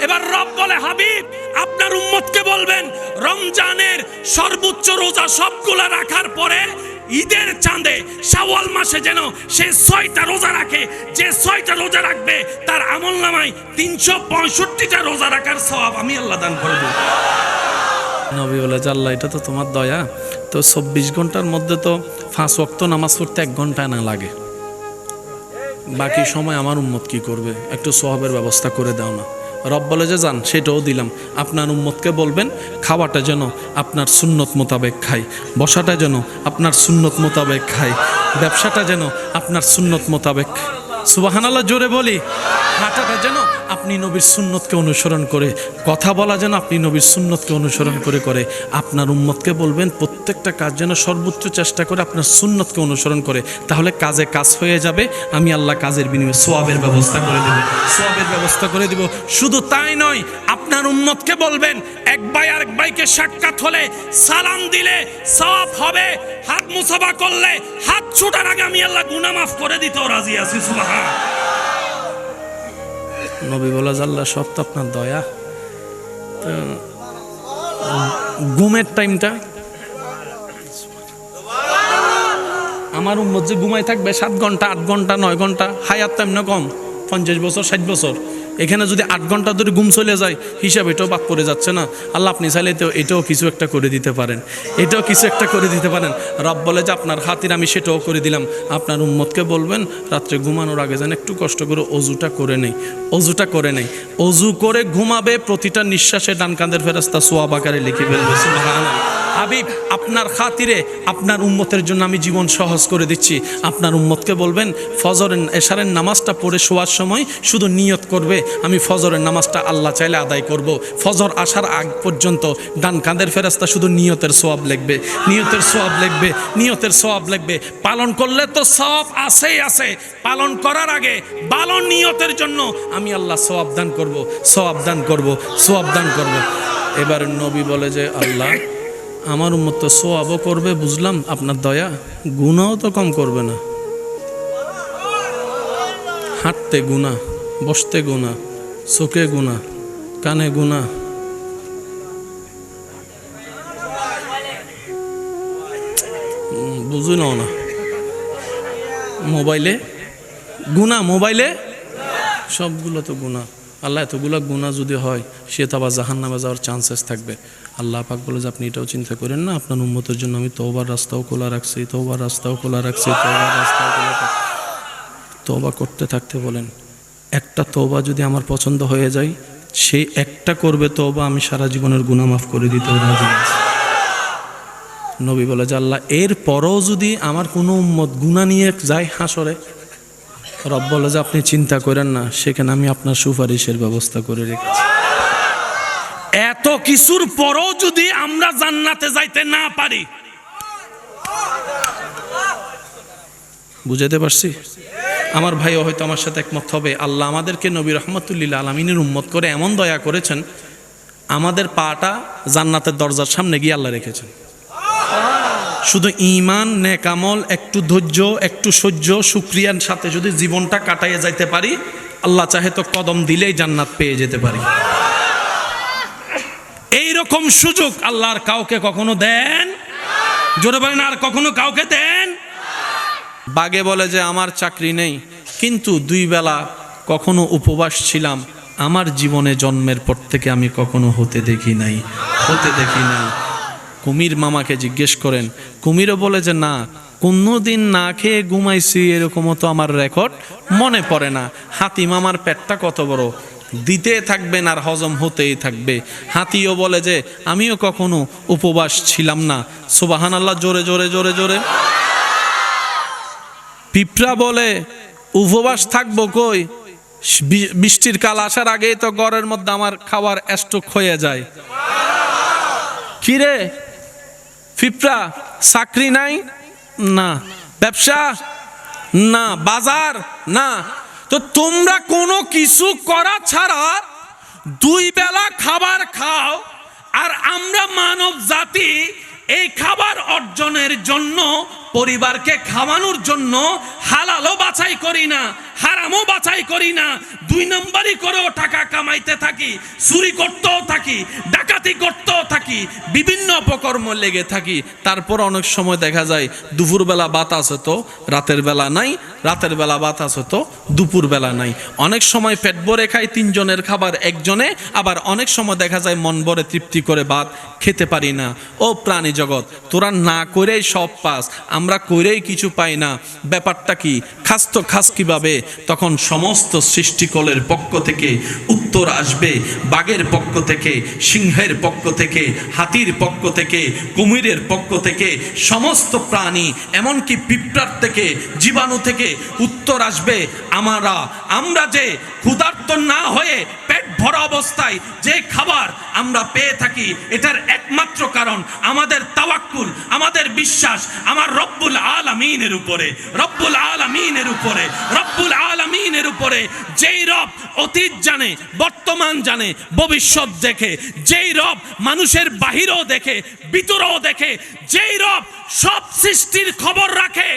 এবার রব বলে, হাবিব আপনার উম্মতকে বলবেন রমজানের সর্বোচ্চ রোজা সবগুলা রাখার পরে ঈদের চাঁদে শাওয়াল মাসে যেন সে 6টা রোজা রাখে। যে 6টা রোজা রাখবে তার আমলনামায় 365টা রোজা রাখার সওয়াব আমি আল্লাহ দান করে দেব। নবী বলে, আল্লাহ এটা তো তোমার দয়া, তো 24 ঘন্টার মধ্যে তো 5 ওয়াক্ত নামাজ পড়তে 1 ঘন্টা না লাগে, বাকি সময় আমার উম্মত কি করবে, একটু সওয়াবের ব্যবস্থা করে দাও না। রব বলে যে যান, সেটাও দিলাম, আপনার উম্মতকে বলবেন খাওয়াটা যেন আপনার সুন্নত মোতাবেক খাই, বসাটা যেন আপনার সুন্নত মোতাবেক খাই, ব্যবসাটা যেন আপনার সুন্নত মোতাবেক, সুবহানাল্লাহ জোরে বলি, হাঁটাটা যেন আপনি নবীর সুন্নতকে অনুসরণ করে, কথা বলা যেন আপনি নবীর সুন্নতকে অনুসরণ করে করে। আপনার উম্মতকে বলবেন প্রত্যেকটা কাজ যেন সর্বোচ্চ চেষ্টা করে আপনার সুন্নতকে অনুসরণ করে, তাহলে কাজে কাজ হয়ে যাবে। আমি আল্লাহ কাজের বিনিময়ে সওয়াবের ব্যবস্থা করে দেব, সওয়াবের ব্যবস্থা করে দেব। শুধু তাই নয়, আপনার উম্মতকে বলবেন এক ভাই আরেক ভাইকে সাক্ষাৎ হলে সালাম দিলে সওয়াব হবে, হাত মুসাফা করলে হাত ছোটার আগে আমি আল্লাহ গুনাহ মাফ করে দিতেও রাজি আছি। সুবহানাল্লাহ। নবী বলে, আল্লাহ সব তো আপনার দয়া। তো ঘুমের টাইমটা আমার উম্মত যে ঘুমাই থাকবে 7 ঘন্টা 8 ঘন্টা 9 ঘন্টা, হায়াত টাইম না কম 50 বছর 60 বছর, এখানে যদি 8 ঘন্টা ধরে ঘুম চলে যায়, হিসাব এটাও বাদ পড়ে যাচ্ছে না? আল্লাহ আপনি চাইলে তো এটাও কিছু একটা করে দিতে পারেন, এটাও কিছু একটা করে দিতে পারেন। রব বলে যে আপনার খাতির আমি সেটাও করে দিলাম। আপনার উম্মতকে বলবেন রাত্রে ঘুমানোর আগে যেন একটু কষ্ট করে অজুটা করে নেই, অজুটা করে নেই, অজু করে ঘুমাবে, প্রতিটা নিঃশ্বাসে ডান কাঁধের ফেরেশতা সওয়াব আকারে লিখে ফেলবে। সুবহানাল্লাহ। হাবিব আপনার খাতিরে আপনার উম্মতের জন্য আমি জীবন সহজ করে দিচ্ছি। আপনার উম্মতকে বলবেন ফজরের এশারের নামাজটা পড়ে শোয়ার সময় শুধু নিয়ত করবে আমি ফজরের নামাজটা আল্লাহ চাইলে আদায় করব। ফজর আসার আগ পর্যন্ত ডান কাঁধের ফেরেশতা শুধু নিয়তের সওয়াব লিখবে, নিয়তের সওয়াব লিখবে, নিয়তের সওয়াব লিখবে। পালন করলে তো সওয়াব আছেই আছে, পালন করার আগে ভালো নিয়তের জন্য আমি আল্লাহ সওয়াব দান করব, সওয়াব দান করব, সওয়াব দান করব। এবার নবী বলে যে আল্লাহ আমার উম্মত তো সওয়াবও করবে, বুঝলাম আপনার দয়া, গুনাহও তো কম করবে না। হাঁটতে গুনাহ, বসতে গুনাহ, চোখে গুনাহ, কানে গুনাহ, বুঝি নাও না, মোবাইলে গুনাহ, মোবাইলে সবগুলো তো গুনাহ। আল্লাহ এতগুলো গুনাহ যদি হয় সে তো আবার জাহান্নামে যাওয়ার চান্সেস থাকবে। আল্লাহ পাক বলে যে আপনি এটাও চিন্তা করেন না, আপনার উম্মতের জন্য আমি তওবার রাস্তাও খোলা রাখছি, তওবার রাস্তাও খোলা রাখছি, তওবার রাস্তাও খোলা রাখছি। তওবা করতে থাকতে বলেন, একটা তওবা যদি আমার পছন্দ হয়ে যায়, সেই একটা করবে তওবা আমি সারা জীবনের গুনাহ মাফ করে দিতে রাজি আছি। নবী বলে যে আল্লাহ এর পরও যদি আমার কোনো উম্মত গুনাহ নিয়ে যায় হাসরে, রব বলে যে আপনি চিন্তা করেন না, সেখানে আমি আপনার সুপারিশের ব্যবস্থা করে রেখেছি। এত কিছুর পরও যদি আমরা জান্নাতে যাইতে না পারি, বুঝাতে পারছি? আমার ভাইও হয়তো আমার সাথে একমত হবে। আল্লাহ আমাদেরকে নবী রহমতুল্লিল আলামিনের উম্মত করে এমন দয়া করেছেন, আমাদের পাটা জান্নাতের দরজার সামনে গিয়ে আল্লাহ রেখেছেন। শুধু ঈমান, নেক আমল, একটু ধৈর্য, একটু সহ্য, শুকরিয়ার সাথে যদি জীবনটা কাটাইয়ে যাইতে পারি, আল্লাহ চাহে তো কদম দিলেই জান্নাত পেয়ে যেতে পারি। এই রকম সুযোগ আল্লাহর কাউকে কখনো দেন, জোরে বলেন আর কখনো কাউকে দেন। বাগে বলে যে আমার চাকরি নেই, কিন্তু 2 বেলা কখনো উপবাস ছিলাম, আমার জীবনে জন্মের পর থেকে আমি কখনো হতে দেখি নাই, হতে দেখি নাই। কুমির মামাকে জিজ্ঞেস করেন, কুমিরও বলে যে না, কোনোদিন না খেয়ে ঘুমাইছি এরকমও তো আমার রেকর্ড মনে পড়ে না। হাতি মামার পেটটা কত বড়, দিতে থাকবেন আর হজম হতেই থাকবে। হাতিও বলে যে আমিও কখনো উপবাস ছিলাম না। সুবহানাল্লাহ, জোরে জোরে জোরে জোরে। পিঁপড়া বলে উপবাস থাকবো কই, বৃষ্টির কাল আসার আগেই তো ঘরের মধ্যে আমার খাবার স্টক হয়ে যায়। কিরে পিঁপড়া, চাকরি নাই না, ব্যবসা না, বাজার না, তো তোমরা কোনো কিছু করা ছাড়া 2 বেলা খাবার খাও, আর আমরা মানব জাতি এই খাবার অর্জনের জন্য, পরিবারকে খাওয়ানোর জন্য হালালও বাছাই করি না, হারামও বাছাই করি না, 2 নম্বরই করেও টাকা কামাইতে থাকি, চুরি করতেও থাকি, ডাকাতি করতেও থাকি, বিভিন্ন অপকর্ম লেগে থাকি। তারপর অনেক সময় দেখা যায় দুপুরবেলা ভাত আছে তো রাতের বেলা নাই, রাতের বেলা ভাত আছে তো দুপুর বেলা নাই। অনেক সময় পেট ভরে খাই 3 জনের খাবার একজনে, আবার অনেক সময় দেখা যায় মন ভরে তৃপ্তি করে ভাত খেতে পারি না। ও প্রাণী জগৎ, তোরা না করেই সব পাস, আমরা করেই কিছু পাই না। ব্যাপারটা কি? খাস তো খাস কিভাবে? তখন সমস্ত সৃষ্টিকলের পক্ষ থেকে উত্তর আসবে, বাঘের পক্ষ থেকে, সিংহের পক্ষ থেকে, হাতির পক্ষ থেকে, কুমিরের পক্ষ থেকে, সমস্ত প্রাণী এমনকি পিঁপড়ার থেকে, জীবাণু থেকে উত্তর আসবে। আমরা যে ক্ষুধার্ত না হয়ে পেট ভরা অবস্থায় যে খাবার আমরা পেয়ে থাকি, এটার একমাত্র কারণ আমাদের তাওয়াক্কুল, আমাদের বিশ্বাস আমার রব্বুল আলামিনের উপরে, রব্বুল আলামিনের উপরে, রব্বুল আলামিনের উপরে। যেই রব অতীত জানে, বর্তমান জানে, ভবিষ্যৎ দেখে, যেই রব মানুষের বাহিরেও দেখে, ভিতরেও দেখে, যেই রব সব সৃষ্টির খবর রাখে,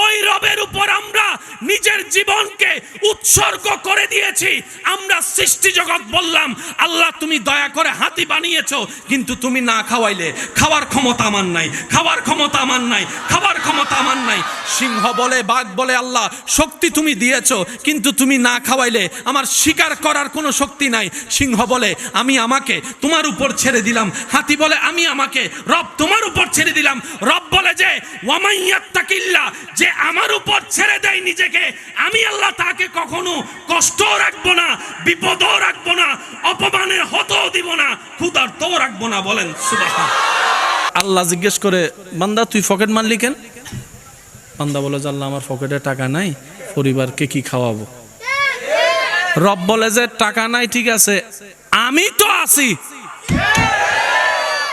ওই রবের উপর আমরা নিজের জীবনকে উৎসর্গ করে দিয়েছি। আমরা সৃষ্টি জগৎ বললাম, আল্লাহ তুমি দয়া করে হাতি বানিয়েছো, কিন্তু তুমি না খাওয়াইলে খাওয়ার ক্ষমতা আমার নাই, খাওয়ার ক্ষমতা আমার নাই, খাওয়ার ক্ষমতা আমার নাই। সিংহ বলে, বাঘ বলে, আল্লাহ শক্তি তুমি দিয়েছো, কিন্তু তুমি না খাওয়াইলে আমার শিকার করার কোনো শক্তি নাই। সিংহ বলে আমি আমাকে তোমার উপর ছেড়ে দিলাম, হাতি বলে আমি আমাকে রব তোমার উপর ছেড়ে দিলাম। রব বলে যে ওয়ামাইয়াত্তাকিল্লাহ, যে আমার উপর ছেড়ে দেয় নিজেকে, আমি আল্লাহ তাকে কখনো কষ্টও রাখবো না, বিপদও রাখবো না, অপমানের হতও দিব না, ক্ষুধার্তও রাখবো না। বলেন সুবহান। আল্লাহ জিজ্ঞেস করে, বান্দা তুই পকেট মারলি কেন? বান্দা বলে যে আল্লাহ আমার পকেটে টাকা নাই, পরিবারকে কি খাওয়াবো? রব বলে যে টাকা নাই ঠিক আছে, আমি তো আছি।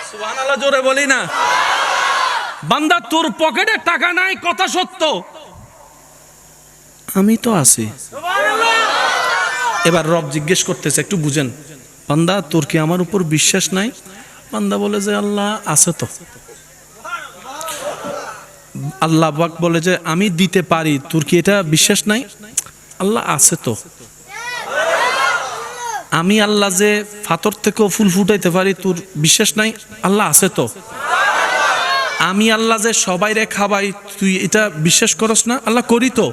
সুবহানাল্লাহ, জোরে বলি না? বান্দা তোর পকেটে টাকা নাই কথা সত্য, আমি তো আছি। এবার রব জিজ্ঞেস করতেছে, একটু বুঝেন, বান্দা তোর কি আমার উপর বিশ্বাস নাই? বান্দা বলে যে আল্লাহ আছে তো। আল্লাহ পাক বলে যে আমি দিতে পারি, তোর কি এটা বিশ্বাস নাই? আল্লাহ আছে তো। আমি আল্লাহ যে ফাতর থেকেও ফুল ফুটাইতে পারি, তোর বিশ্বাস নাই? আল্লাহ আছে তো। আমি আল্লাহ যে সবাইরে খাবাই, তুই এটা বিশ্বাস করস না? আল্লাহ করি তো।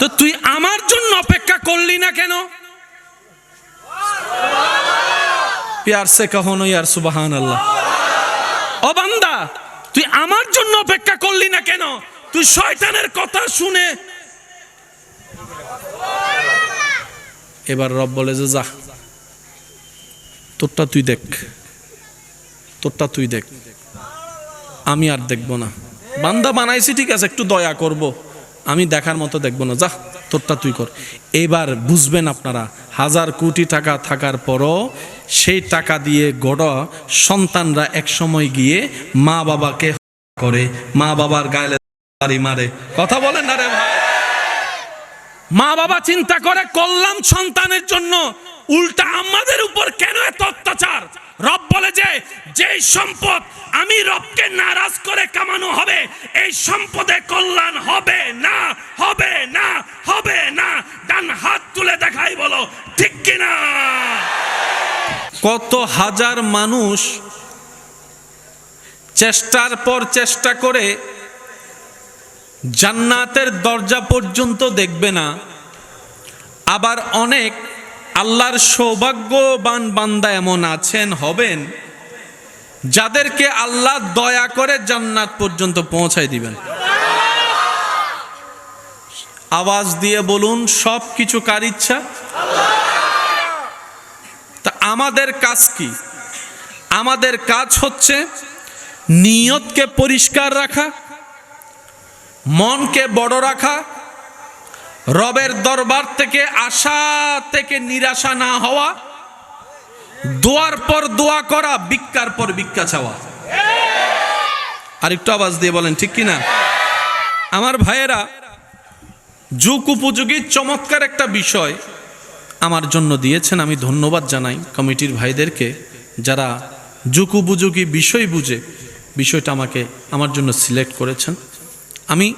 তো তুই আমার জন্য অপেক্ষা করলি না কেন? প্যার সে কহো না ইয়ার সুবহানাল্লাহ। ও বান্দা, তুই আমার জন্য অপেক্ষা করলি না কেন? তুই শয়তানের কথা শুনে। এবার রব বলে যে যা, তোরটা তুই দেখ, তোরটা তুই দেখ, আমি আর দেখবো না। বান্দা বানাইছি ঠিক আছে, একটু দয়া করব, আমি দেখার মতো দেখবো না, যা তোরটা তুই কর। এবার বুঝবেন আপনারা, 1000 কোটি টাকা থাকার পরও সেই টাকা দিয়ে গড়া সন্তানরা এক সময় গিয়ে মা বাবাকে করে, মা বাবার গায়ে বাড়ি মারে। কথা বলেন না রে ভাই? মা বাবা চিন্তা করে কল্যাণ সন্তানের জন্য, উল্টা আমাদের উপর কেন এত অত্যাচার? রব বলে যে যেই সম্পদ আমি রবকে নারাজ করে কামানো হবে, এই সম্পদে কল্যাণ হবে না, হবে না, হবে না। ডান হাত তুলে দেখাই বলো ঠিক কিনা? কত হাজার মানুষ চেষ্টার পর চেষ্টা করে জান্নাতের দরজা পর্যন্ত দেখবে না। আবার অনেক আল্লাহর সৌভাগ্যবান বান্দা এমন আছেন, হবেন, যাদেরকে আল্লাহ দয়া করে জান্নাত পর্যন্ত পৌঁছায় দিবেন। আওয়াজ দিয়ে বলুন, সব কিছু কার ইচ্ছা? তা আমাদের কাজ কি? আমাদের কাজ হচ্ছে নিয়তকে পরিষ্কার রাখা, মনকে বড় রাখা, রবের দরবার থেকে আশা থেকে নিরাশা না হওয়া, দোয়ার পর দোয়া করা, ভিক্ষার পর ভিক্ষা চাওয়া। আরেকটু আওয়াজ দিয়ে বলেন ঠিক কিনা? আমার ভাইয়েরা, যুগ উপযোগী চমৎকার একটা বিষয় আমার জন্য দিয়েছেন। আমি ধন্যবাদ জানাই কমিটির ভাইদেরকে, যারা যুগ উপযোগী বিষয় বুঝে বিষয়টা আমার জন্য সিলেক্ট করেছেন। আমি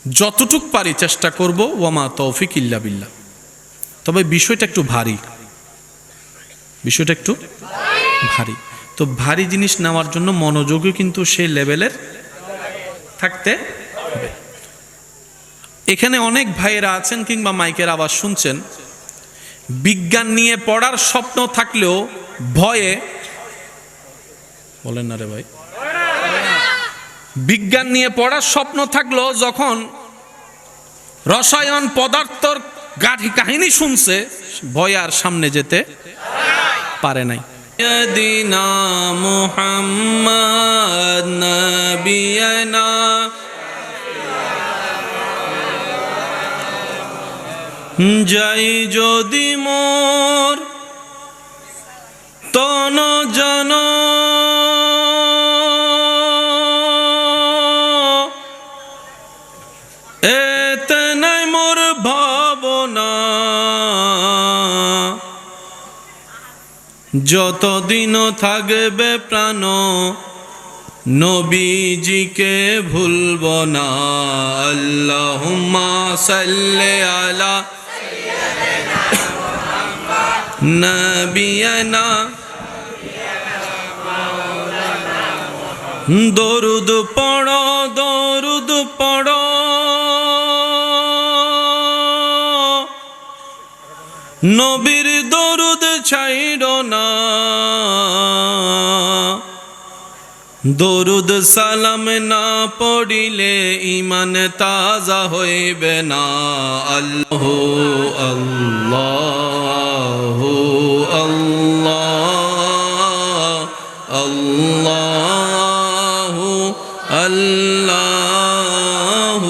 যতটুক পারি চেষ্টা করব, ওয়ামা তৌফিক ইল্লা বিল্লাহ। তবে বিষয়টা একটু ভারী, বিষয়টা একটু ভারী। তো ভারী জিনিস নেওয়ার জন্য মনোযোগও কিন্তু সেই লেভেলের থাকতে হবে। এখানে অনেক ভাইয়েরা আছেন কিংবা মাইকের আওয়াজ শুনছেন, বিজ্ঞান নিয়ে পড়ার স্বপ্ন থাকলেও ভয়ে বলেন না রে ভাই, বিজ্ঞান নিয়ে পড়ার স্বপ্ন থাকলেও যখন রসায়ন পদার্থর কাহিনী শুনছে ভয়ে আর সামনে যেতে পারে নাই। ইয়াদিনা মুহাম্মদ নবিয়ানা যাই যদি মোর তন জন এতে নাই মোর ভাবনা, যতদিন থাকবে প্রাণ নবীজিকে ভুলব না। আল্লাহুম্মা সাল্লি আলা নবিয়ানা, দরুদ পড়ো দরুদ পড়ো, নবীর দরুদ ছাইড়ো না, দরুদ সালাম না পড়িলে ঈমান তাজা হইবে না। আল্লাহ আল্লাহ আল্লাহ আল্লাহ আল্লাহ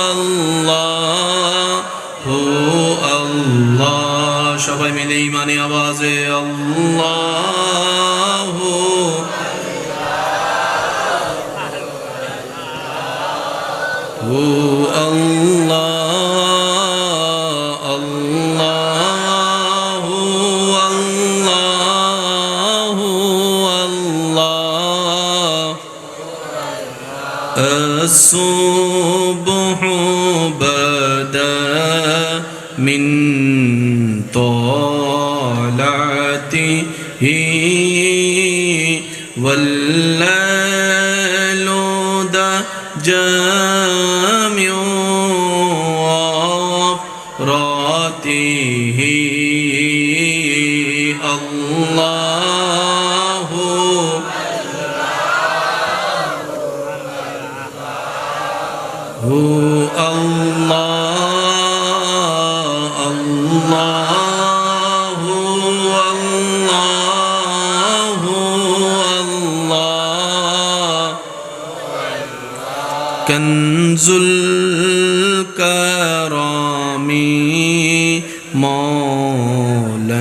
আল্লাহ আল্লাহ, সবাই মিলে ঈমানি আওয়াজে আল্লাহ আল্লাহ আল্লাহ আল্লাহ আল্লাহ। الصبح بدا من طلعته والليل جامع راته الله الله الله الله الله كنز الكرام مولى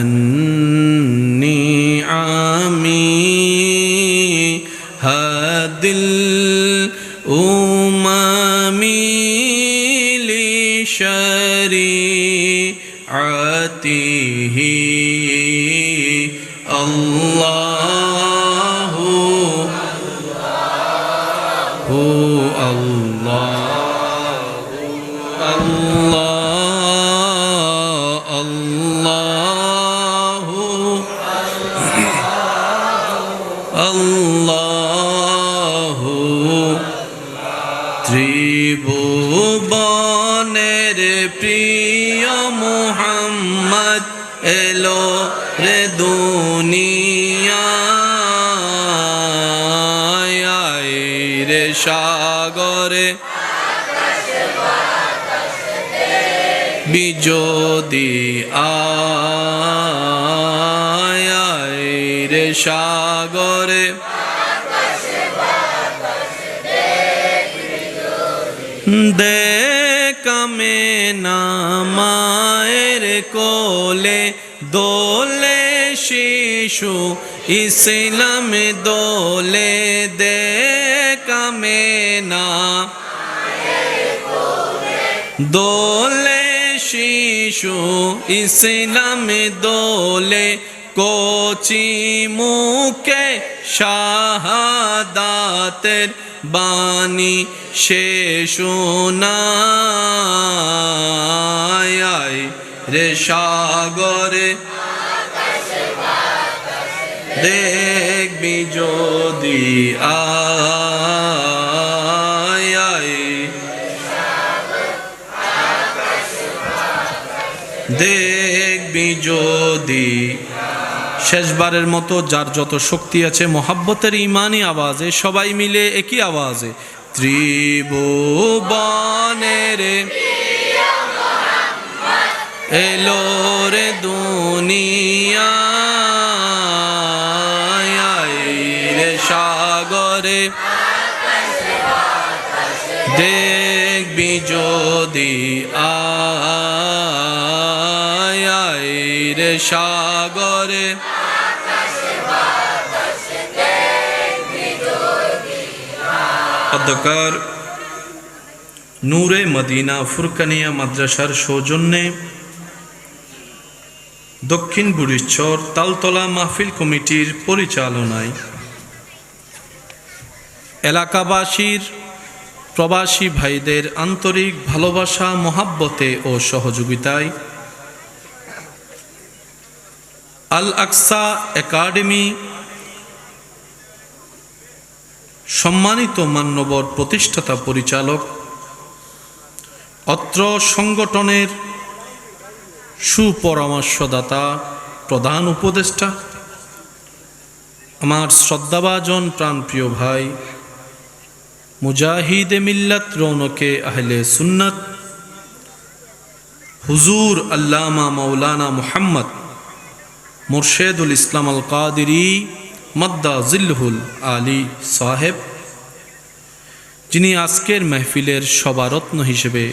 النعم هادي الأمم لشريعته الله الله ত্রিভুবনের প্রিয় মুহাম্মদ এলো রে দুনিয়ায় রে সাগরে বিজোদি আয় রে সাগরে দেখামে না মায়ের কোলে দোলে শিশু ইসলাম দোলে দেখামে না দোলে শিশু ইসলাম দোলে কচি মুখে শাহাদাতের বাণী সে শোনায় রে সাগরে দেখবি যদি আয় দেখবি যদি। শেষবারের মতো যার যত শক্তি আছে মোহাব্বতের ইমানি আওয়াজে সবাই মিলে একই আওয়াজে ত্রিভুবনের এলো রে দুনিয়া রে সাগরে দেখবি যদি আয় রে সাগরে অধ্যকার নূরে মদিনা ফুরকানিয়া মাদ্রাসার সৌজন্যে দক্ষিণ বুড়িচর তালতলা মাহফিল কমিটির পরিচালনায় এলাকাবাসীর প্রবাসী ভাইদের আন্তরিক ভালোবাসা মোহাব্বতে ও সহযোগিতায় আল আকসা একাডেমি সম্মানিত মান্যবর প্রতিষ্ঠাতা পরিচালক অত্র সংগঠনের সুপরামর্শদাতা প্রধান উপদেষ্টা আমার শ্রদ্ধাভাজন প্রাণপ্রিয় ভাই মুজাহিদে মিল্লাত রৌনকে আহলে সুন্নাত হুজুর আল্লামা মৌলানা মুহাম্মদ মুর্শেদুল ইসলাম আল কাদিরি মাদ্দা জিল্লুল আলী সাহেব, যিনি আজকের মেহফিলের সভারত্ন হিসেবে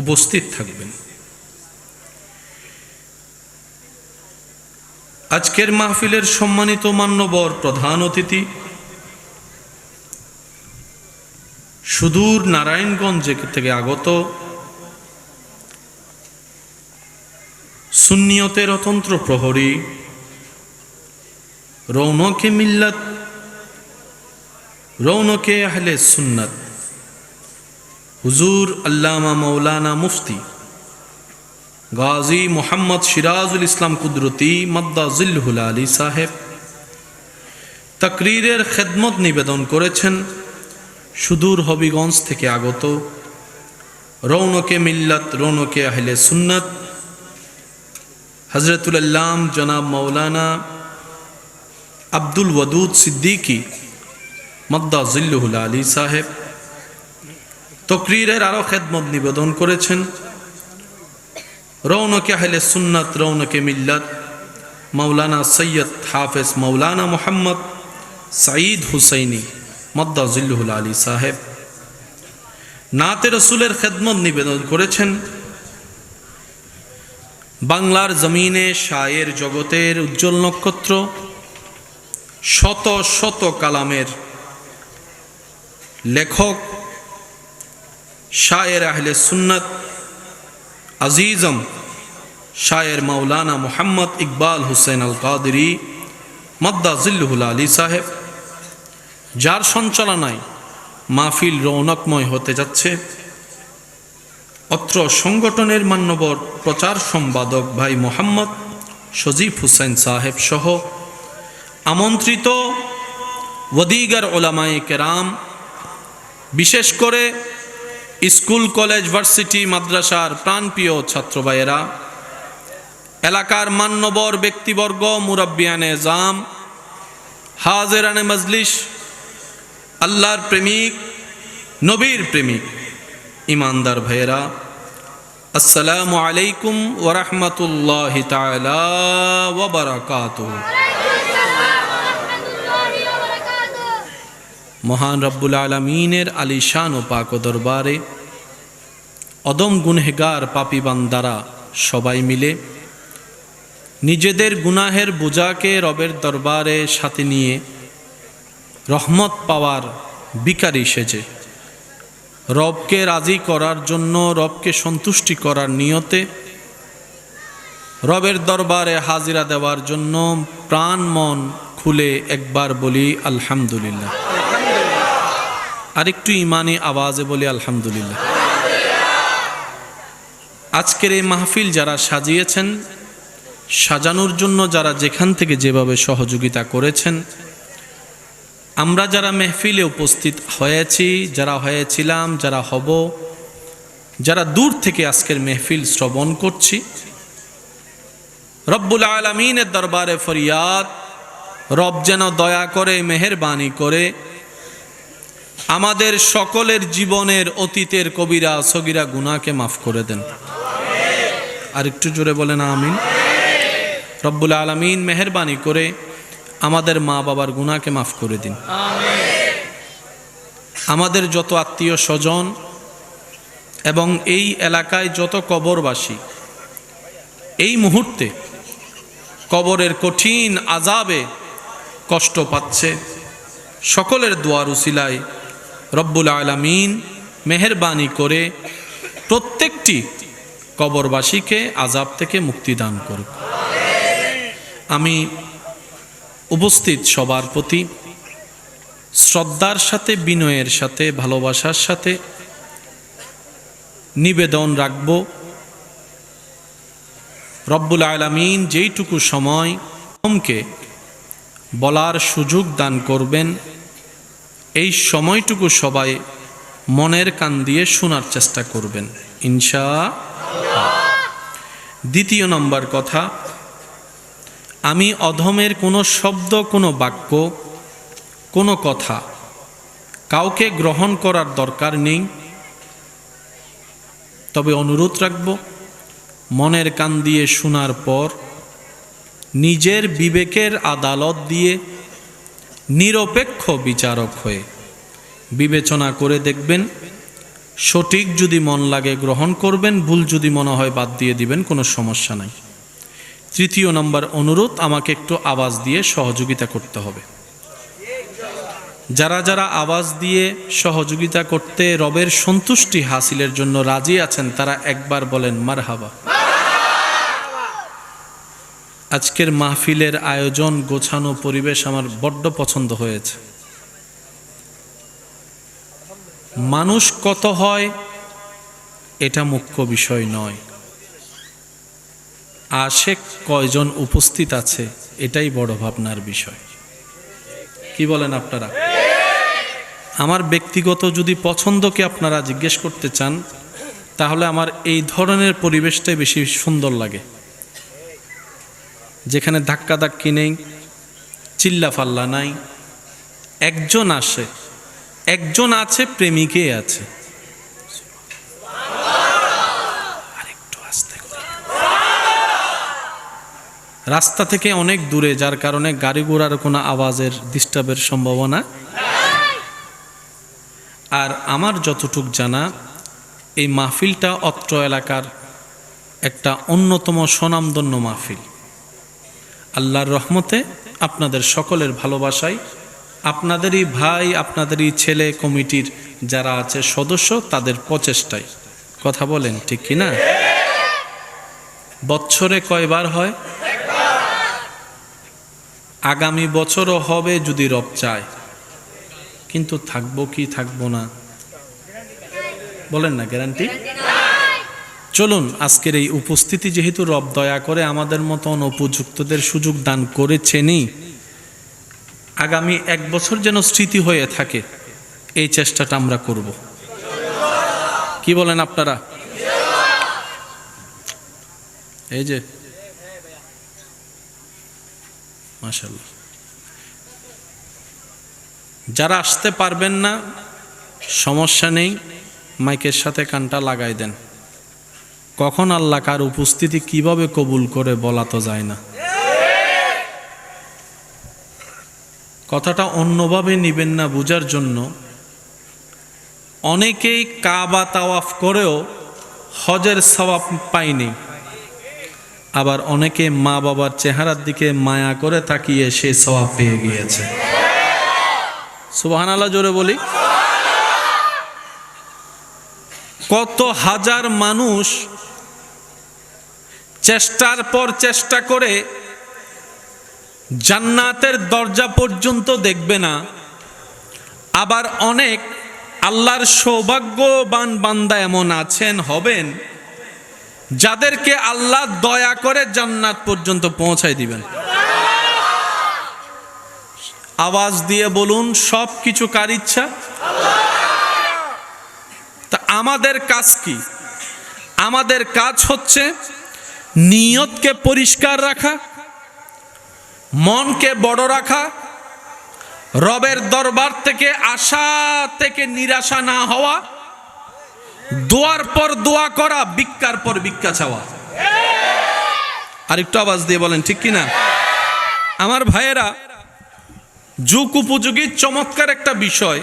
উপস্থিত থাকবেন। আজকের মাহফিলের সম্মানিত মান্যবর প্রধান অতিথি সুদূর নারায়ণগঞ্জ থেকে আগত সুন্নিয়তের অতন্ত্র প্রহরী রৌনকে মিল্লাত রৌনকে আহলে সুন্নাত হুজুর আল্লামা মৌলানা মুফতি গাজী মোহাম্মদ সিরাজুল ইসলাম কুদরতি মাদ্দা জিল্লুল আলী সাহেব তাকরীরের খেদমত নিবেদন করেছেন সুদূর হবিগঞ্জ থেকে আগত রৌনকে মিল্লাত রৌনকে আহলে সুন্নাত হযরতুল আল্লাম জনাব মৌলানা আব্দুল ওয়াদুদ সিদ্দিকী মাদ্দা জিল্লুল আলী সাহেব। তাকরীরের আরো খেদমত নিবেদন করেছেন রৌনকে আহলে সুন্নাত রৌনকে মিল্লাত মৌলানা সৈয়দ হাফেজ মৌলানা মোহাম্মদ সাঈদ হুসাইনি মাদ্দা জিল্লুল আলী সাহেব। নাতে রসুলের খেদমত নিবেদন করেছেন বাংলার জমিনে শায়ের জগতের উজ্জ্বল নক্ষত্র, শত শত কালামের লেখক শায়ের আহলে সুন্নাত আজিজম শায়ের মৌলানা মোহাম্মদ ইকবাল হুসেন আল কাদিরি মাদ্দা জিল্লুল আলী সাহেব, যার সঞ্চালনায় মাহফিল রৌনকময় হতে যাচ্ছে। অত্র সংগঠনের মান্যবর প্রচার সম্পাদক ভাই মোহাম্মদ সজীব হুসেন সাহেব সহ আমন্ত্রিত ওয়াদিগার ওলামায়ে কেরাম, বিশেষ করে স্কুল কলেজ ভার্সিটি মাদ্রাসার প্রাণপ্রিয় ছাত্র ভাইয়েরা, এলাকার মান্যবর ব্যক্তিবর্গ, মুরাব্বিয়ানে জাম, হাজেরানে মজলিস, আল্লাহর প্রেমিক, নবীর প্রেমিক, ইমানদার ভাইয়েরা, আসসালামু আলাইকুম ওয়া রাহমাতুল্লাহি তাআলা ওয়া বারাকাতুহু। মহান রব্বুল আলামিনের আলিশান ও পাক দরবারে অদম গুনহেগার পাপী বান্দারা সবাই মিলে নিজেদের গুনাহের বোঝাকে রবের দরবারে সাথে নিয়ে রহমত পাওয়ার বিকারী সেজে রবকে রাজি করার জন্য, রবকে সন্তুষ্টি করার নিয়তে রবের দরবারে হাজিরা দেওয়ার জন্য প্রাণ মন খুলে একবার বলি আলহামদুলিল্লাহ। আরেকটু ইমানি আওয়াজে বলি আলহামদুলিল্লাহ। আজকের এই মাহফিল যারা সাজিয়েছেন, সাজানোর জন্য যারা যেখান থেকে যেভাবে সহযোগিতা করেছেন, আমরা যারা মেহফিলে উপস্থিত হয়েছি, যারা হয়েছিলাম, যারা হব, যারা দূর থেকে আজকের মেহফিল শ্রবণ করছি, রব্বুল আলামিনের দরবারে ফরিয়াদ, রব যেন দয়া করে মেহেরবানি করে আমাদের সকলের জীবনের অতীতের কবিরা সগীরা গুনাহকে মাফ করে দেন। আর একটু জোরে বলেন আমিন। রব্বুল আলামিন মেহেরবানি করে আমাদের মা বাবার গুনাহকে মাফ করে দিন। আমাদের যত আত্মীয় স্বজন এবং এই এলাকায় যত কবরবাসী এই মুহূর্তে কবরের কঠিন আযাবে কষ্ট পাচ্ছে, সকলের দোয়ার উসিলায় রব্বুল আলামিন মেহেরবানি করে প্রত্যেকটি কবরবাসীকে আযাব থেকে মুক্তি দান করুক। আমি উপস্থিত সবার প্রতি শ্রদ্ধার সাথে, বিনয়ের সাথে, ভালোবাসার সাথে নিবেদন রাখব, রব্বুল আলামিন যেইটুকু সময় আমাকে বলার সুযোগ দান করবেন, এই সময়টুকু সবাই মনের কান দিয়ে শোনার চেষ্টা করবেন ইনশাআল্লাহ। দ্বিতীয় নম্বর কথা, আমি অধমের কোনো শব্দ, কোনো বাক্য, কোনো কথা কাউকে গ্রহণ করার দরকার নেই। তবে অনুরোধ রাখব, মনের কান দিয়ে শোনার পর নিজের বিবেকের আদালত দিয়ে নিরপেক্ষ বিচারক হয়ে বিবেচনা করে দেখবেন, সঠিক যদি মন লাগে গ্রহণ করবেন, ভুল যদি মনে হয় বাদ দিয়ে দিবেন, কোনো সমস্যা নাই। তৃতীয় নম্বর অনুরোধ, আমাকে একটু আওয়াজ দিয়ে সহযোগিতা করতে হবে। যারা যারা আওয়াজ দিয়ে সহযোগিতা করতে রবের সন্তুষ্টি হাসিলের জন্য রাজি আছেন, তারা একবার বলেন মারহাবা। আজকের মাহফিলের আয়োজন, গোছানো পরিবেশ আমার বড্ড পছন্দ হয়েছে। মানুষ কত হয় এটা মুখ্য বিষয় নয়, আশেক কয়জন উপস্থিত আছে এটাই বড় ভাবনার বিষয়। কি বলেন আপনারা? আমার ব্যক্তিগত যদি পছন্দকে আপনারা জিজ্ঞেস করতে চান, তাহলে আমার এই ধরনের পরিবেশটাই বেশি সুন্দর লাগে, যেখানে ধাক্কাধাক্কি নেই, চিল্লাফাল্লা নাই, একজন আসে, একজন আছে, প্রেমিকে আছে। আরেকটু আস্তে করে। রাস্তা থেকে অনেক দূরে, যার কারণে গাড়ি ঘোড়ার কোনো আওয়াজের ডিস্টার্বের সম্ভাবনা। আর আমার যতটুক জানা, এই মাহফিলটা অত্র এলাকার একটা অন্যতম স্বনামধন্য মাহফিল। আল্লাহর রহমতে, আপনাদের সকলের ভালোবাসায়, আপনাদেরই ভাই, আপনাদেরই ছেলে, কমিটির যারা আছে সদস্য, তাদের প্রচেষ্টায়, কথা বলেন ঠিক কিনা? বছরে কয়বার হয়? আগামী বছরও হবে যদি রব চায়, কিন্তু থাকবো কি থাকবো না বলেন না, গ্যারান্টি। চলুন, আজকের এই উপস্থিতি যেহেতু রব দয়া করে আমাদের মতন উপযুক্তদের সুযোগ দান করেছেনই, আগামী এক বছর যেন স্মৃতি হয়ে থাকে, এই চেষ্টাটা আমরা করব। কি বলেন আপনারা? এই যে মাশাআল্লাহ, যারা আসতে পারবেন না সমস্যা নেই, মাইকের সাথে কানটা লাগাই দেন। কখন আল্লাহ কার উপস্থিতি কিভাবে কবুল করে বলা তো যায় না। কথাটা অন্যভাবে নিবেন না বুঝার জন্য, অনেকেই কাবা তাওয়াফ করেও হজের সওয়াব পায়নি, আবার অনেকে মা বাবার চেহারার দিকে মায়া করে তাকিয়ে সে সওয়াব পেয়ে গিয়েছে। সুবহানাল্লাহ জোরে বলি। কত হাজার মানুষ চেষ্টার পর চেষ্টা করে জান্নাতের দরজা পর্যন্ত দেখবে না। আবার অনেক আল্লাহর সৌভাগ্যবান বান্দা এমন আছেন হবেন যাদেরকে আল্লাহ দয়া করে জান্নাত পর্যন্ত পৌঁছায় দিবেন। আওয়াজ দিয়ে বলুন, সব কিছু কার ইচ্ছা? তা আমাদের কাজ কি? আমাদের কাজ হচ্ছে নিয়তকে পরিষ্কার রাখা, মনকে বড় রাখা, রবের দরবার থেকে আশা থেকে নিরাশা না হওয়া, দোয়ার পর দোয়া করা, ভিক্ষার পর ভিক্ষা চাওয়া। আর একটু আওয়াজ দিয়ে বলেন ঠিক কি না? আমার ভাইয়েরা, যুগ উপযোগী চমৎকার একটা বিষয়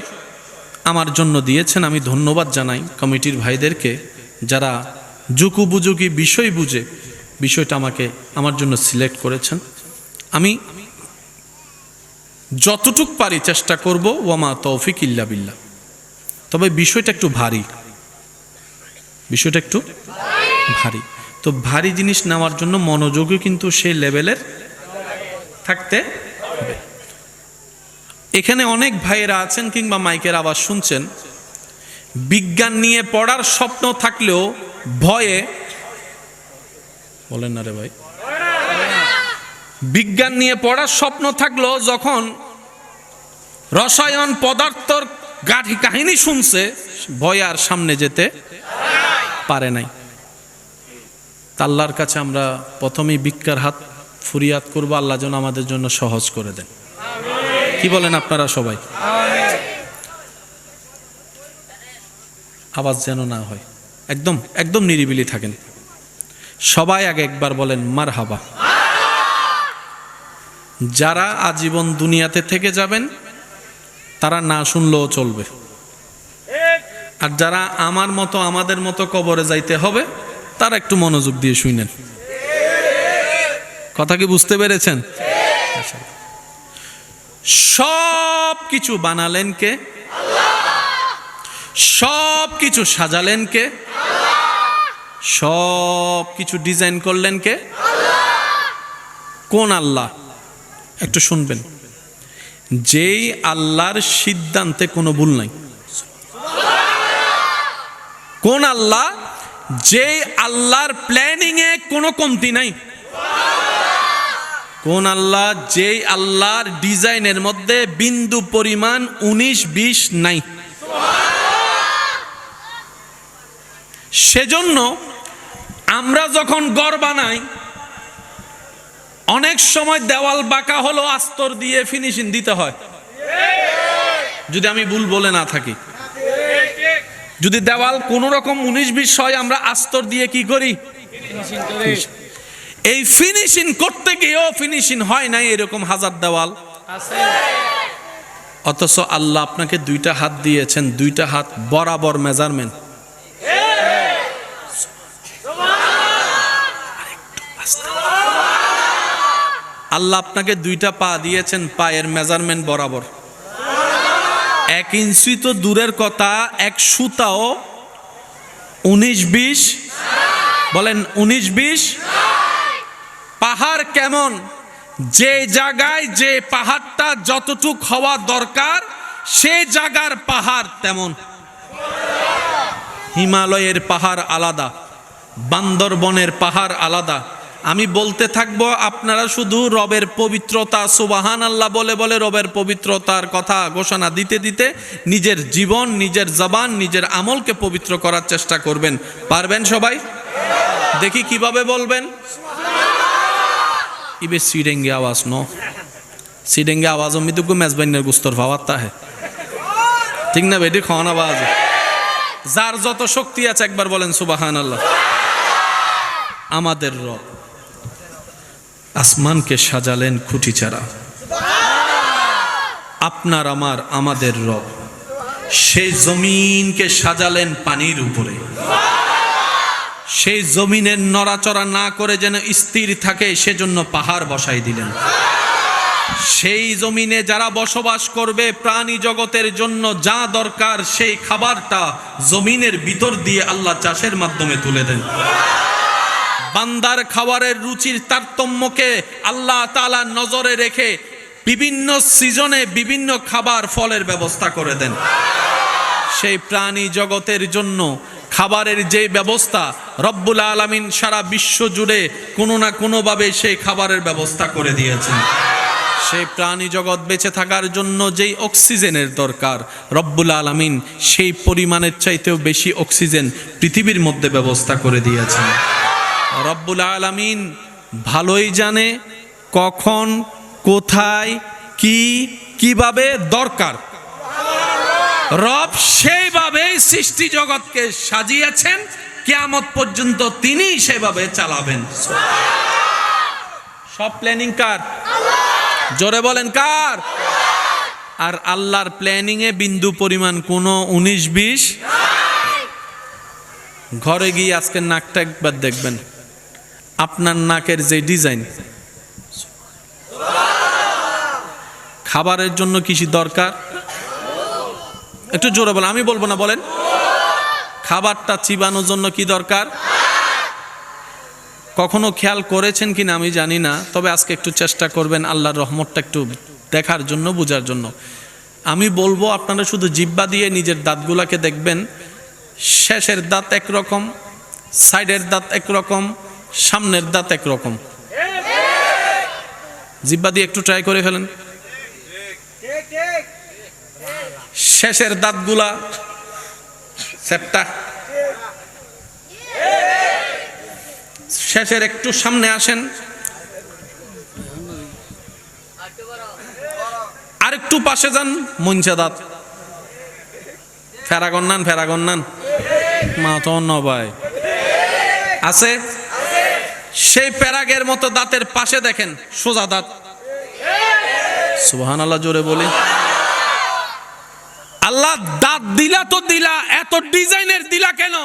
আমার জন্য দিয়েছেন। আমি ধন্যবাদ জানাই কমিটির ভাইদেরকে যারা যুগ উপযোগী বিষয় বুঝে বিষয়টা আমার জন্য সিলেক্ট করেছেন। আমি যতটুক পারি চেষ্টা করব, ওয়ামা তৌফিক ইল্লা বিল্লাহ। তবে বিষয়টা একটু ভারী, বিষয়টা একটু ভারী। তো ভারী জিনিস নেওয়ার জন্য মনোযোগও কিন্তু সেই লেভেলের থাকতে হবে। এখানে অনেক ভাইয়েরা আছেন কিংবা মাইকের আওয়াজ শুনছেন, বিজ্ঞান নিয়ে পড়ার স্বপ্ন থাকলেও ভয়ে বলেন না রে ভাই, বিজ্ঞান নিয়ে পড়ার স্বপ্ন থাকলেও যখন রসায়ন পদার্থর গাঠি কাহিনী শুনছে ভয় আর সামনে যেতে পারে নাই। আল্লাহর কাছে আমরা প্রথমেই ভিক্ষার হাত ফুরিয়াদ করব, আল্লাহ যেন আমাদের জন্য সহজ করে দেন। কি বলেন আপনারা সবাই? আওয়াজ যেন না হয়, একদম একদম নিরিবিলি থাকেন সবাই। আগে একবার বলেন মারহাবা। যারা আজীবন দুনিয়াতে থেকে যাবেন তারা না শুনলেও চলবে, আর যারা আমার মতো আমাদের মতো কবরে যাইতে হবে তারা একটু মনোযোগ দিয়ে শুনেন। কথা কি বুঝতে পেরেছেন? সব কিছু বানালেন কে? সব কিছু সাজালেন কে? সব কিছু ডিজাইন করলেন কে? কোন আল্লাহ? একটু শুনবেন, যেই আল্লাহর সিদ্ধান্তে কোনো ভুল নাই। কোন আল্লাহ? যেই আল্লাহর প্ল্যানিং এ কোনো কমতি নাই। কোন আল্লাহ? যেই আল্লাহর ডিজাইনের মধ্যে বিন্দু পরিমাণ 19-20 নাই। সেজন্য আমরা যখন ঘর বানাই অনেক সময় দেওয়াল বাঁকা হলো আস্তর দিয়ে ফিনিশিং দিতে হয়। যদি আমি ভুল বলে না থাকি, যদি দেওয়াল কোন রকম 19-20 হয় আমরা আস্তর দিয়ে কি করি? এই ফিনিশিং করতে গিয়েও ফিনিশিং হয় নাই, এরকম হাজার দেওয়াল আছে। অথচ আল্লাহ আপনাকে দুইটা হাত দিয়েছেন, দুইটা হাত বরাবর মেজারমেন্ট। আল্লাহ আপনাকে দুইটা পা দিয়েছেন, পায়ের মেজারমেন্ট বরাবর। 1 ইঞ্চি তো দূরের কথা, এক সুতাও 19-20 বলেন 19-20। পাহাড় কেমন? যে জায়গায় যে পাহাড়টা যতটুক হওয়া দরকার সে জায়গার পাহাড় তেমন। হিমালয়ের পাহাড় আলাদা, বান্দরবনের পাহাড় আলাদা। আমি বলতে থাকবো, আপনারা শুধু রবের পবিত্রতা সুবহানাল্লাহ বলে বলে রবের পবিত্রতার কথা ঘোষণা দিতে দিতে নিজের জীবন, নিজের জবান, নিজের আমলকে পবিত্র করার চেষ্টা করবেন। পারবেন সবাই? দেখি কিভাবে বলবেন। ইবে সিডেঙ্গে আওয়াজ নো, সিডেঙ্গে আওয়াজ অমিতুকু মেজবাইনের গুস্তর ভাবাত্তা হে, ঠিক না বেটি? খাওয়ান আওয়াজ যার যত শক্তি আছে একবার বলেন সুবহানাল্লাহ। আমাদের রব আসমানকে সাজালেন খুঁটি ছাড়া। আপনার আমার আমাদের রব সেই জমিনকে সাজালেন পানির উপরে। সেই জমিনের নড়াচড়া না করে যেন স্থির থাকে সেজন্য পাহাড় বসাই দিলেন। সেই জমিনে যারা বসবাস করবে প্রাণী জগতের জন্য যা দরকার সেই খাবারটা জমিনের ভিতর দিয়ে আল্লাহ চাষের মাধ্যমে তুলে দেন। বান্দার খাবারের রুচির তারতম্যকে আল্লাহ তাআলা নজরে রেখে বিভিন্ন সিজনে বিভিন্ন খাবার ফলের ব্যবস্থা করে দেন। সেই প্রাণী জগতের জন্য খাবারের যে ব্যবস্থা রব্বুল আলামিন সারা বিশ্ব জুড়ে কোনো না কোনোভাবে সেই খাবারের ব্যবস্থা করে দিয়েছেন। সেই প্রাণী জগৎ বেঁচে থাকার জন্য যেই অক্সিজেনের দরকার রব্বুল আলামিন সেই পরিমাণের চাইতেও বেশি অক্সিজেন পৃথিবীর মধ্যে ব্যবস্থা করে দিয়েছেন। রব্বুল আলামিন ভালোই জানে কখন কোথায় কিভাবে দরকার। রব সেইভাবেই সৃষ্টি জগৎকে সাজিয়েছেন, কিয়ামত পর্যন্ত তিনি সেভাবে চালাবেন। সব প্ল্যানিং কার? জোরে বলেন কার? আর আল্লাহর প্ল্যানিং এ বিন্দু পরিমাণ কোনো 19-20 ঘরে গিয়ে আজকে নাকটা একবার দেখবেন, আপনার নাকের যে ডিজাইন, খাবারের জন্য কিছু দরকার, একটু জোরে বলেন, আমি বলবো না, বলেন। খাবারটা চিবানোর জন্য কি দরকার? কখনো খেয়াল করেছেন কিনা আমি জানি না, তবে আজকে একটু চেষ্টা করবেন আল্লাহর রহমতটা একটু দেখার জন্য, বোঝার জন্য। আমি বলবো আপনারা শুধু জিহ্বা দিয়ে নিজের দাঁতগুলাকে দেখবেন, শেষের দাঁত একরকম, সাইডের দাঁত একরকম, সামনের দাঁত একরকম। জিহ্বা দিয়ে একটু ট্রাই করে ফেলেন। শেষের দাঁতগুলা সেপটা, শেষের একটু সামনে আসেন, আর একটু পাশে যান, মঞ্চা দাঁত, ফেরাগন নান মা তো নবাই আছে। সেই প্যারাগের মতো দাঁতের পাশে দেখেন সোজা দাঁত। সুবহানাল্লাহ জোরে বলি। আল্লাহ দাঁত দিলা তো দিলা, এত ডিজাইনের দিলা কেন?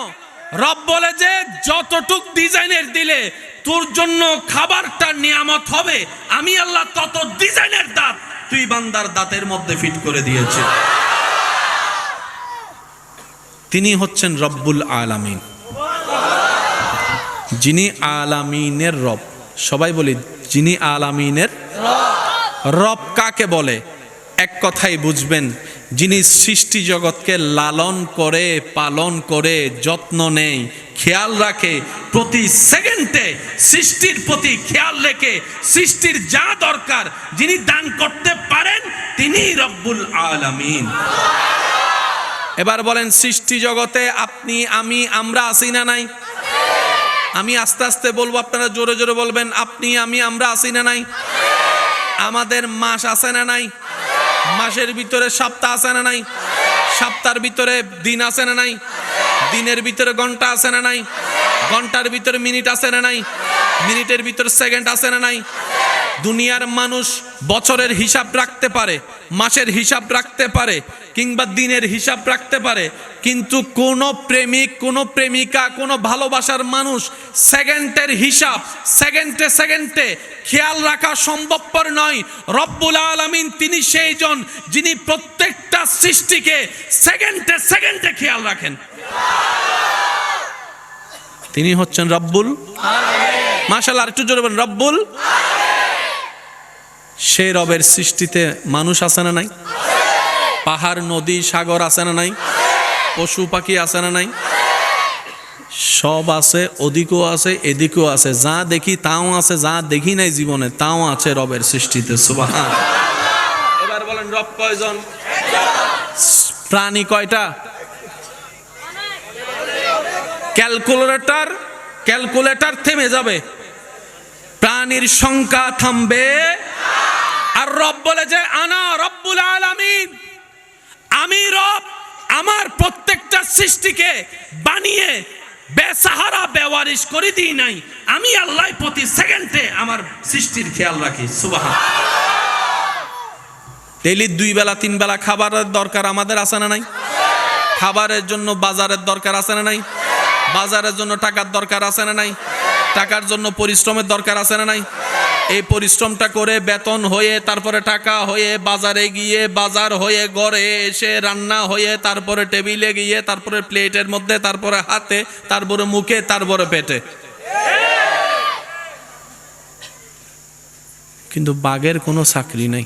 রব বলে যে যতটুক ডিজাইনের দিলে তোর জন্য খাবারটা নিয়ামত হবে, আমি আল্লাহ তত ডিজাইনের দাঁত তুই বান্দার দাঁতের মধ্যে ফিট করে দিয়েছে। তিনি হচ্ছেন রব্বুল আলামিন, যিনি আলামিনের রব। সবাই বলি, যিনি আলামিনের রব কাকে বলে? এক কথাই বুঝবেন, যিনি সৃষ্টি জগৎকে লালন করে, পালন করে, যত্ন নেয়, খেয়াল রাখে, প্রতি সেকেন্ডে সৃষ্টির প্রতি খেয়াল রেখে সৃষ্টির যা দরকার যিনি দান করতে পারেন, তিনি রব্বুল আলামিন। এবার বলেন, সৃষ্টি জগতে আপনি, আমি, আমরা আছি না নাই? আমি আস্তে আস্তে বলবো, আপনারা জোরে জোরে বলবেন, আপনি, আমি, আমরা আছি না নাই? আমাদের মাস আছে না নাই? মাসের ভিতরে সপ্তাহ আছে না নাই? সপ্তাহের ভিতরে দিন আছে না নাই? দিনের ভিতরে ঘন্টা আছে না নাই? ঘন্টার ভিতরে মিনিট আছে না নাই? মিনিটের ভিতরে সেকেন্ড আছে না নাই? দুনিয়ার মানুষ বছরের হিসাব রাখতে পারে, মাসের হিসাব রাখতে পারে, কিংবা দিনের হিসাব রাখতে পারে, কিন্তু কোনো প্রেমিক, কোনো প্রেমিকা, কোনো ভালোবাসার মানুষ সেকেন্ডের হিসাব সেকেন্ডে সেকেন্ডে খেয়াল রাখা সম্ভবপর নয়। রব্বুল আলামিন তিনি সেইজন যিনি প্রত্যেকটা সৃষ্টিকে সেকেন্ডে সেকেন্ডে খেয়াল রাখেন। তিনি হচ্ছেন রব্বুল আলামিন। মাশাআল্লাহ, আরেকটু জোরে বলেন, রব্বুল। সেই রবের সৃষ্টিতে মানুষ আছে না নাই? পাহাড়, নদী, সাগর আছে না নাই? পশু পাখি আছে না নাই? সব আছে, ওদিকেও আছে, এদিকেও আছে, যা দেখি তাও আছে, যা দেখি নাই জীবনে তাও আছে রবের সৃষ্টিতে। সুবহান। এবার বলেন, রব কয়জন? প্রাণী কয়টা? ক্যালকুলেটর থেমে যাবে, প্রাণীর সংখ্যা থামবে। আর রব বলে যে আনা রব্বুল আলামিন, আমি রব, আমার প্রত্যেকটা সৃষ্টিকে বানিয়ে বেসাহারা বেওয়ারিশ করে দিই নাই। আমি আল্লাহ প্রতি সেকেন্ডে আমার সৃষ্টির খেয়াল রাখি। সুবহান। ডেইলি 2 বেলা 3 বেলা খাবারের দরকার আমাদের আছে না নাই? খাবারের জন্য বাজারের দরকার আছে না নাই? বাজারের জন্য টাকার দরকার আছে না নাই? টাকার জন্য পরিশ্রমের দরকার আছে না নাই? এই পরিশ্রমটা করে বেতন হয়ে, তারপরে টাকা হয়ে, বাজারে গিয়ে, বাজার হয়ে, ঘরে এসে রান্না হয়ে, তারপরে টেবিলে গিয়ে, তারপরে প্লেটের মধ্যে, তারপরে হাতে, তারপরে মুখে, তারপরে পেটে। কিন্তু বাঘের কোনো চাকরি নাই।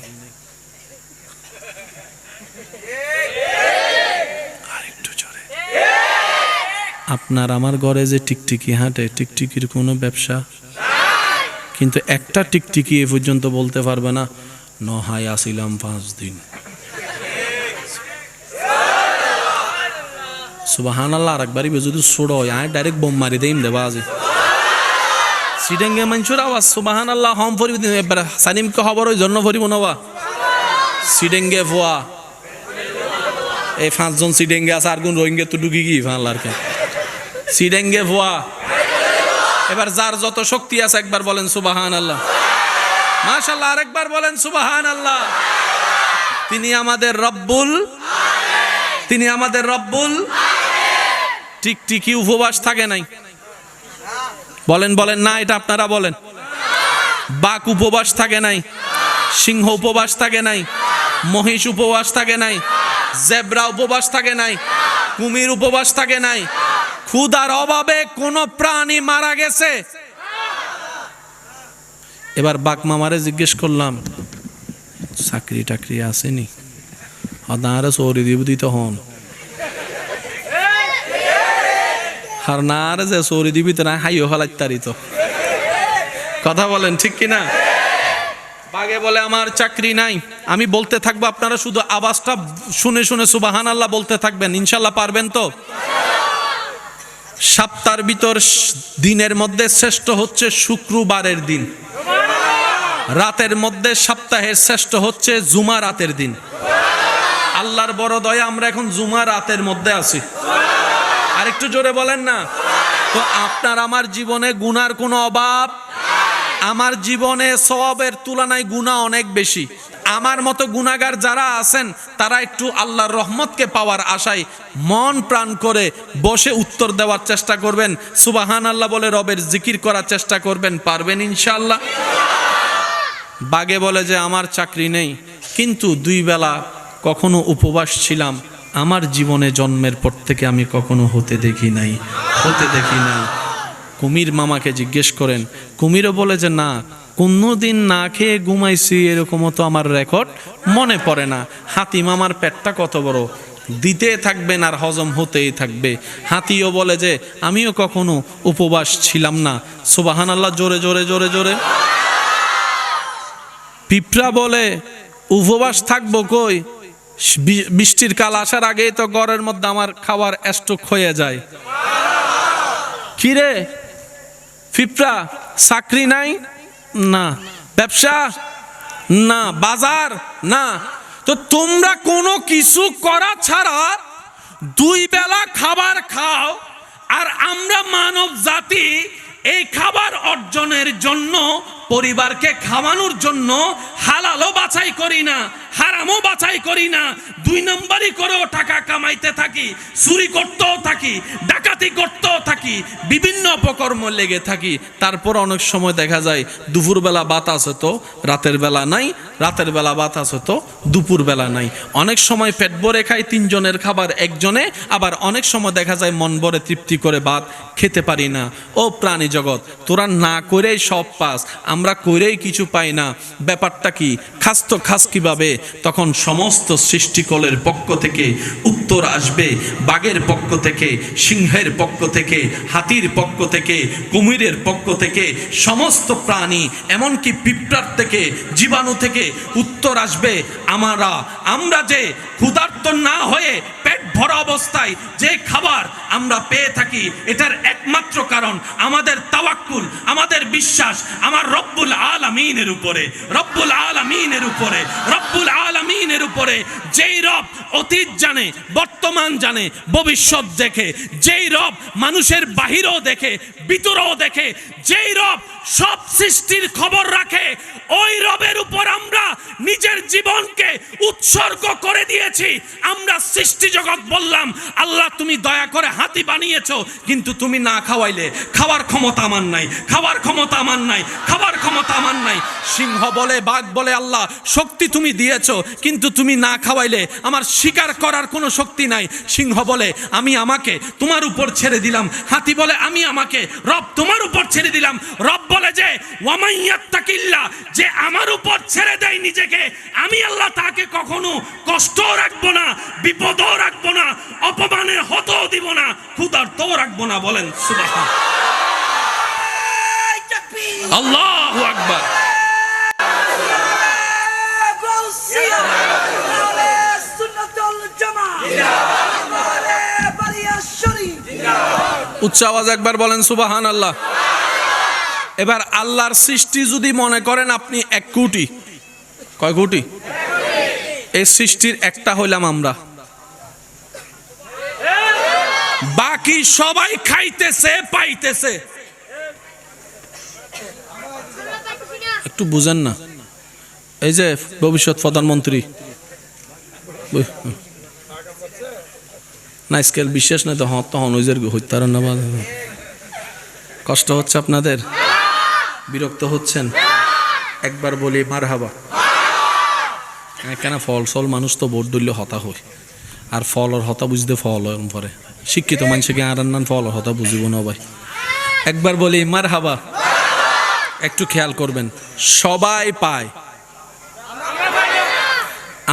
আরেকটু জোরে। আপনার আমার ঘরে যে টিকটিকি হাঁটে, টিকটিকির কোনো ব্যবসা, কিন্তু একটা টিকটিকি এ পর্যন্ত বলতে পারবে না নহায় আসিলাম 5 দিন। সুবহানাল্লাহ। আরেকবারই যদি ছোড় হয় আয় ডাইরেক্ট বোম মারি দেইম দেবা আজি সিডেঙ্গে মানুষের আওয়াজ সুবহানাল্লাহ হম ফরিব এবার সানিমকে খবর ওই জন্য ফরিব নবা সিডেঙ্গে ভুয়া এই 5 জন সিডেঙ্গে আছে আর কোন রোহিঙ্গা তো ঢুকি কি ফাল্লারকে সিডেঙ্গে ভুয়া। এবার যার যত শক্তি আছে একবার বলেন সুবহানাল্লাহ। মাশাআল্লাহ। আরেকবার বলেন সুবহানাল্লাহ। তিনি আমাদের রব্বুল, তিনি আমাদের রব্বুল। টিকটিকি উপবাস থাকে নাই, বলেন বলেন না, এটা আপনারা বলেন। বাঘ উপবাস থাকে নাই, সিংহ উপবাস থাকে নাই, মহিষ উপবাস থাকে নাই, জেব্রা উপবাস থাকে নাই, কুমির উপবাস থাকে নাই। ক্ষুধার অভাবে কোন প্রাণী মারা গেছে? এবার বাঘ মামারে জিজ্ঞেস করলাম চাকরি টাকরি আসেনি? আদারে সৌরি দিব দিতে হন আর না রে যে সৌরি দিবি তো না হাইও হলাইতারি তো। কথা বলেন ঠিক কিনা? বাঘে বলে আমার চাকরি নাই। আমি বলতে থাকবো, আপনারা শুধু আওয়াজটা শুনে শুনে সুবহানাল্লাহ বলতে থাকবেন, ইনশাল্লাহ পারবেন তো? সপ্তাহের ভিতর দিনের মধ্যে শ্রেষ্ঠ হচ্ছে শুক্রবারের দিন, রাতের মধ্যে সপ্তাহের শ্রেষ্ঠ হচ্ছে জুমা রাতের দিন। আল্লাহর বড় দয়া আমরা এখন জুমা রাতের মধ্যে আছি। আরেকটু জোরে বলেন না। তো আপনার আমার জীবনে গুনার কোনো অভাব? আমার জীবনে সওয়াবের তুলনায় গুনাহ অনেক বেশি। আমার মতো গুনাহগার যারা আছেন তারা একটু আল্লাহর রহমতকে পাওয়ার আশায় মন প্রাণ করে বসে উত্তর দেওয়ার চেষ্টা করবেন, সুবহানাল্লাহ বলে রবের জিকির করার চেষ্টা করবেন। পারবেন ইনশাআল্লাহ? বাগে বলে যে আমার চাকরি নেই, কিন্তু 2 বেলা কখনো উপবাস ছিলাম। আমার জীবনে জন্মের পর থেকে আমি কখনো হতে দেখি নাই। কুমির মামাকে জিজ্ঞেস করেন, কুমিরও বলে যে না, কোনোদিন না খেয়ে ঘুমাইছি এরকমও তো আমার রেকর্ড মনে পড়ে না। হাতি মামার পেটটা কত বড়, দিতে থাকবেন আর হজম হতেই থাকবে। হাতিও বলে যে আমিও কখনো উপবাস ছিলাম না। সুবহানাল্লাহ জোরে জোরে জোরে জোরে। পিঁপড়া বলে উপবাস থাকবো কই, বৃষ্টির কাল আসার আগেই তো ঘরের মধ্যে আমার খাবার স্টক হয়ে যায়। কিরে পিঁপড়া, চাকরি নাই? না। ব্যবসা? না। বাজার? না। তো তোমরা কোনো কিছু করা ছাড়া 2 বেলা খাবার খাও, আর আমরা মানব জাতি এই খাবার অর্জনের জন্য, পরিবারকে খাওয়ানোর জন্য হালালও বাছাই করি না, হারামও বাছাই করি না। 2 নম্বরই করেও টাকা কামাইতে থাকি, চুরি করতেও থাকি, ডাকাতি করতেও থাকি, বিভিন্ন অপকর্ম লেগে থাকি। তারপর অনেক সময় দেখা যায় দুপুরবেলা ভাত আছে তো রাতের বেলা নাই, রাতের বেলা ভাত আছে তো দুপুর বেলা নাই। অনেক সময় পেট ভরে খাই 3 জনের খাবার একজনে, আবার অনেক সময় দেখা যায় মন ভরে তৃপ্তি করে ভাত খেতে পারি না। ও প্রাণী জগৎ, তোরা না করেই সব পাস, আমরা করেই কিছু পাই না। ব্যাপারটা কি? খাস তো খাস কিভাবে? তখন সমস্ত সৃষ্টিকলের পক্ষ থেকে উত্তর আসবে, বাঘের পক্ষ থেকে, সিংহের পক্ষ থেকে, হাতির পক্ষ থেকে, কুমিরের পক্ষ থেকে, সমস্ত প্রাণী এমনকি পিঁপড়ার থেকে, জীবাণু থেকে উত্তর আসবে। আমরা যে ক্ষুধার্ত না হয়ে পেট ভরা অবস্থায় যে খাবার আমরা পেয়ে থাকি, এটার একমাত্র কারণ আমাদের তাওয়াক্কুল, আমাদের বিশ্বাস আমার রব্বুল আলামিনের উপরে, রব্বুল আলামিনের উপরে, রব্বুল আলামিনের উপরে। যেই রব অতীত জানে, বর্তমান জানে, ভবিষ্যৎ দেখে, যেই রব মানুষের বাহিরেও দেখে, ভিতরেও দেখে, যেই রব সব সৃষ্টির খবর রাখে, ওই রবের উপর আমরা নিজের জীবনকে উৎসর্গ করে দিয়েছি। আমরা সৃষ্টি জগৎ বললাম আল্লাহ তুমি দয়া করে হাতি বানিয়েছো, কিন্তু তুমি না খাওয়াইলে খাওয়ার ক্ষমতা আমার নাই, খাওয়ার ক্ষমতা আমার নাই, খাওয়ার ক্ষমতা আমার নাই। সিংহ বলে, বাঘ বলে আল্লাহ শক্তি তুমি দিয়েছো, কিন্তু তুমি না খাওয়াইলে আমার শিকার করার কোনো শক্তি নাই। সিংহ বলে আমি আমাকে তোমার উপর ছেড়ে দিলাম, হাতি বলে আমি আমাকে রব তোমার উপর ছেড়ে দিলাম। রব বলে যে ওয়ামাইয়াত্তাকিল্লাহ, যে আমার উপর ছেড়ে দেয় নিজেকে, আমি আল্লাহ তাকে কখনো কষ্টও রাখবো না, বিপদও রাখবো না, অপমানের হতও দিব না, ক্ষুধার্তও রাখবো না। বলেন সুবহান আল্লাহু আকবার। উচ্চ আওয়াজ একবার বলেন সুবহান আল্লাহ। এবার আল্লাহর সৃষ্টি যদি মনে করেন আপনি 1 কোটি, কয় কোটি? এই সৃষ্টির একটা হইলাম আমরা, বাকি সবাই খাইতেছে পাইতেছে। একটু বুঝেন না, এই যে ভবিষ্যৎ প্রধানমন্ত্রী না, স্কেল বিশেষ না তো তখন ওই যে হইতার না, কষ্ট হচ্ছে আপনাদের, বিরক্ত হচ্ছেন? একবার বলি মারহাবা। কেন ফল সল মানুষ তো ভোট দিলে হতা হয়, আর ফল আর হতা বুঝতে ফল পরে শিক্ষিত মানুষকে আর নান ফল আর হতা বুঝিব না ভাই। একবার বলি মারহাবা। একটু খেয়াল করবেন, সবাই পায়,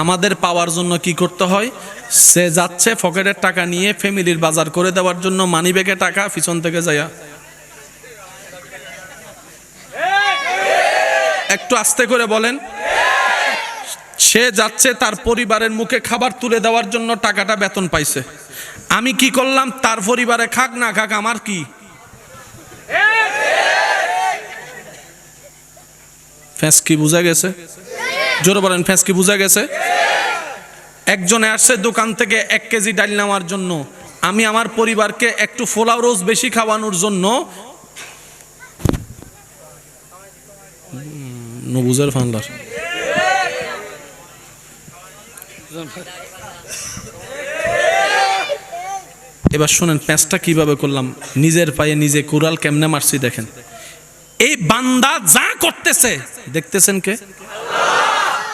আমাদের পাওয়ার জন্য কি করতে হয়? সে যাচ্ছে পকেটের টাকা নিয়ে ফ্যামিলির বাজার করে দেওয়ার জন্য, মানি ব্যাগে টাকা পিছন থেকে যায়া, একটু আস্তে করে বলেন, সে যাচ্ছে তার পরিবারের মুখে খাবার তুলে দেওয়ার জন্য, টাকাটা বেতন পাইছে। আমি কি করলাম? তার পরিবারে খাক না খাক আমার কি? ফ্যাঁস কি বুঝা গেছে? জোরে বলেন, ফ্যাঁস কি বুঝা গেছে? একজনে আসছে দোকান থেকে 1 কেজি ডাল নেওয়ার জন্য, আমি আমার পরিবারকে একটু ফোলাও রোজ বেশি খাওয়ানোর জন্য নবুজের ফান্ডার। এবার শোনেন প্যাঁচটা কিভাবে করলাম, নিজের পায়ে নিজে কুড়াল কেমনে মারছি দেখেন। এই বান্দা যা করতেছে দেখতেছেন কে?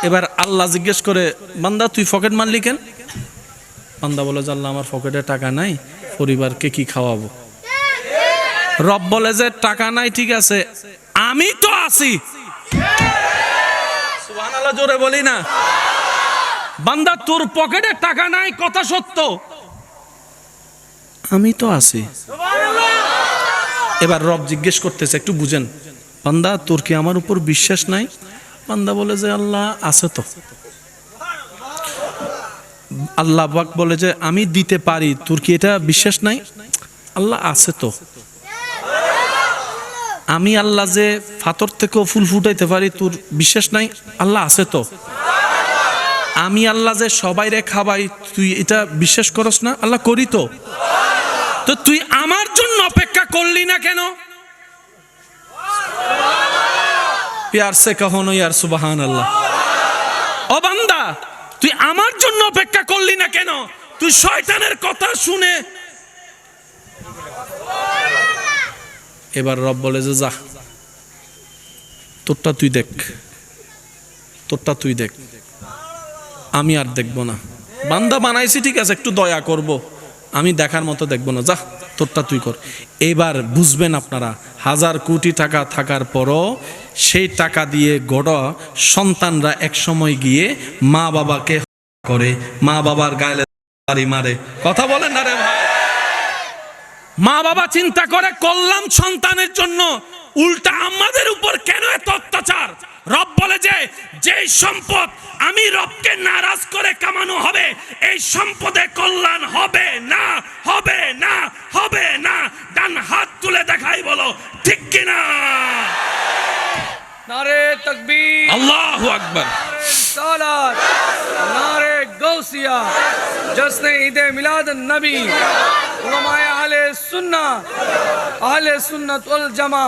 এবার আল্লাহ জিজ্ঞেস করে, বান্দা তুই পকেট মারলি কেন? বান্দা বলে যে আল্লাহ আমার পকেটে টাকা নাই, পরিবারকে কি খাওয়াবো? রব বলে যে টাকা নাই ঠিক আছে, আমি তো আছি। সুবহানাল্লাহ জোরে বলি না। বান্দা তোর পকেটে টাকা নাই কথা সত্য, আমি তো আছি। এবার রব জিজ্ঞেস করতেছে, একটু বুঝেন, বান্দা তোর কি আমার উপর বিশ্বাস নাই? বান্দা বলে যে আল্লাহ আছে তো। আল্লাহ পাক বলে যে আমি দিতে পারি, তোর কি এটা বিশ্বাস নাই? আল্লাহ আছে তো। আমি আল্লাহ যে ফাতর থেকেও ফুল ফুটাইতে পারি, তোর বিশ্বাস নাই? আল্লাহ আছে তো। আমি আল্লাহ যে সবাইরে খাবাই, তুই এটা বিশ্বাস করস না? আল্লাহ করি তো। তো তুই আমার জন্য অপেক্ষা করলি না কেন? প্যার সে কহো না ইয়ার সুবহান আল্লাহ। ও বান্দা তুই আমার জন্য অপেক্ষা করলি না কেন? তুই শয়তানের কথা শুনে। এবার রব বলে যে যা, তোরটা তুই দেখ, তোরটা তুই দেখ, আমি আর দেখবো না। বান্দা বানাইছি ঠিক আছে, একটু দয়া করব, আমি দেখার মতো দেখবো না, যা তোরটা তুই কর। এবার বুঝবেন আপনারা, 1000 কোটি টাকা থাকার পরও সেই টাকা দিয়ে গড়া সন্তানরা এক সময় গিয়ে মা বাবাকে করে, মা বাবার গায়ে বাড়ি মারে। কথা বলেন না রে ভাই? মা বাবা চিন্তা করে কল্যাণ সন্তানের জন্য, উল্টা আমাদের উপর কেন এত অত্যাচার? রব বলে যে যেই সম্পদ আমি রবকে নারাজ করে কামানো হবে, এই সম্পদে কল্যাণ হবে না, হবে না, হবে না। ডান হাত তুলে দেখাই বলো ঠিক কিনা? नारे तकबीर, আল্লাহু আকবার। सालात, नारे गौसिया, जश्न ईदे मिलाद नबी, उलमाए अहले सुन्नत वल जमा।